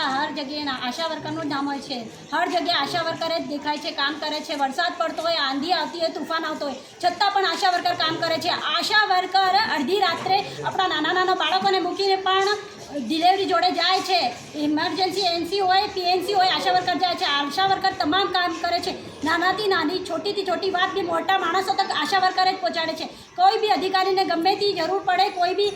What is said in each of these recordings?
મોટા હર જગ્યાએ આશા વર્કરનું જ નામ હોય છે. હર જગ્યાએ આશા વર્કર જ દેખાય છે, કામ કરે છે. વરસાદ પડતો હોય, આંધી આવતી હોય, તુફાન આવતો હોય, છતાં પણ આશા વર્કર કામ કરે છે. આશા વર્કર અડધી રાત્રે આપણા નાના બાળકોને મૂકીને પણ ડિલિવરી જોડે જાય છે. ઇમરજન્સી એનસી હોય, પીએનસી હોય, આશા વર્કર જાય છે. આશા વર્કર તમામ કામ કરે છે. નાનાથી નાની, છોટીથી છોટી વાત બી મોટા માણસો તક આશા વર્કર જ પહોંચાડે છે. કોઈ બી અધિકારીને ગમે તે જરૂર પડે, કોઈ બી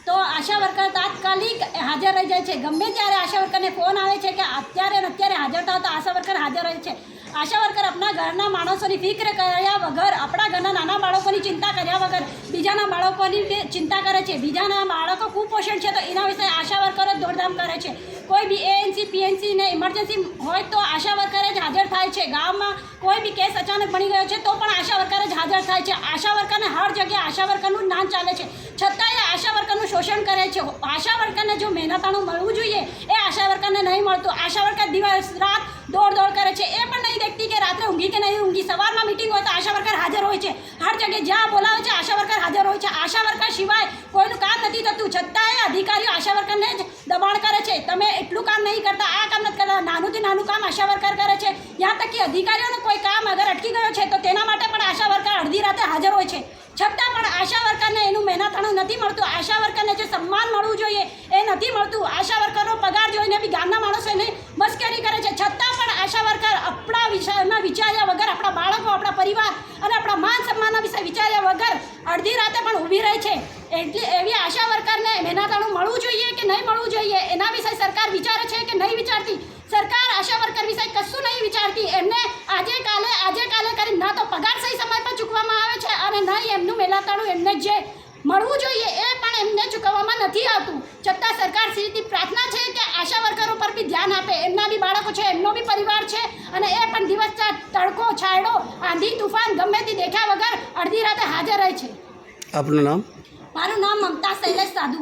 તો આશા વર્કર તાત્કાલિક હાજર રહી જાય છે. ગમે ત્યારે આશા વર્કરને ફોન આવે છે કે અત્યારે ને અત્યારે હાજર થાવ, તો આશા વર્કર હાજર રહે છે. આશા વર્કર આપણા ઘરના માણસોની ફિક્ર કર્યા વગર, આપણા ઘરના નાના બાળકોની ચિંતા કર્યા વગર બીજાના બાળકોની ચિંતા કરે છે. બીજાના બાળકો કુપોષણ છે તો એના વિશે આશા વર્કર જ દોડધામ કરે છે. કોઈ બી એએનસી પીએનસી ને ઇમરજન્સી હોય તો આશા વર્કર જ હાજર થાય છે. ગામમાં કોઈ બી કેસ અચાનક બની ગયો છે તો પણ આશા વર્કર જ હાજર થાય છે. આશા વર્કરને હર જગ્યાએ આશા વર્કરનું નામ ચાલે છે, છતાંય આશા વર્કરનું શોષણ કરે છે. આશા વર્કરને જો મહેનતાણું મળવું જોઈએ એ આશા વર્કરને નહીં મળતું. આશા વર્કર દિવસ રાત દોડ કરે છે. એ પણ નહીં દેખતી કે રાત્રે ઊંઘી કે નહીં ઊંઘી. સવારમાં મિટિંગ હોય તો આશા વર્કર હાજર હોય છે. હર જગ્યાએ જ્યાં બોલાવે છે આશા વર્કર હાજર હોય છે. આશા વર્કર સિવાય કોઈનું કામ નથી થતું, છતાંય અધિકારીઓ આશા વર્કરને જ દબાણ કરે છે. તમે એટલું કામ નહીં કરતા, આ કામ નથી કરતા. નાનુંથી નાનું કામ આશા વર્કર કરે છે. યાં તક કે અધિકારીઓનું કોઈ કામ અગર અટકી ગયો છે તો તેના માટે પણ આશા વર્કર અડધી રાતે હાજર હોય છે. છતાં પણ આશા વર્કરને એનું મહેનતાણું નથી મળતું. આશા વર્કરને જે સન્માન મળવું જોઈએ એ નથી મળતું. આશા વર્કરનો પગાર જોઈને બી ગામના માણસો એને મસ્કરી કરે છે. છતાં પણ આશા વર્કર આપણા વિષયમાં વિચાર્યા વગર, આપણા બાળકો, આપણા પરિવાર અને આપણા માન સન્માનના વિશે વિચાર્યા વગર અડધી રાતે પણ ઊભી રહે છે. એટલે એવી આશા વર્કરને મહેનતાણું મળવું જોઈએ કે નહીં મળવું જોઈએ એના વિશે સરકાર વિચારે છે કે નહીં વિચારતી? સરકાર આશા વર્કર વિશે કશું નહીં વિચારતી. એમને આજે કાલે કરી ના તો પગાર સહી સમય પર ચૂકવવામાં આવે છે અને નહીં એમનું મહેનતાણું એમને જે મળવું જોઈએ એ પણ એમને ચૂકવવામાં નથી આવતું. છતાં સરકાર શ્રીથી પ્રાર્થના છે કે આશા વર્કરો પર બી ધ્યાન આપે. એમના બી બાળકો છે, એમનો બી પરિવાર છે અને એ પણ દિવસ તડકો, છાંયડો, આંધી, તુફાન ગમે તે દેખ્યા વગર અડધી રાતે હાજર રહે છે. આપનું નામ? મારું નામ મમતા શૈલેષ સાધુ.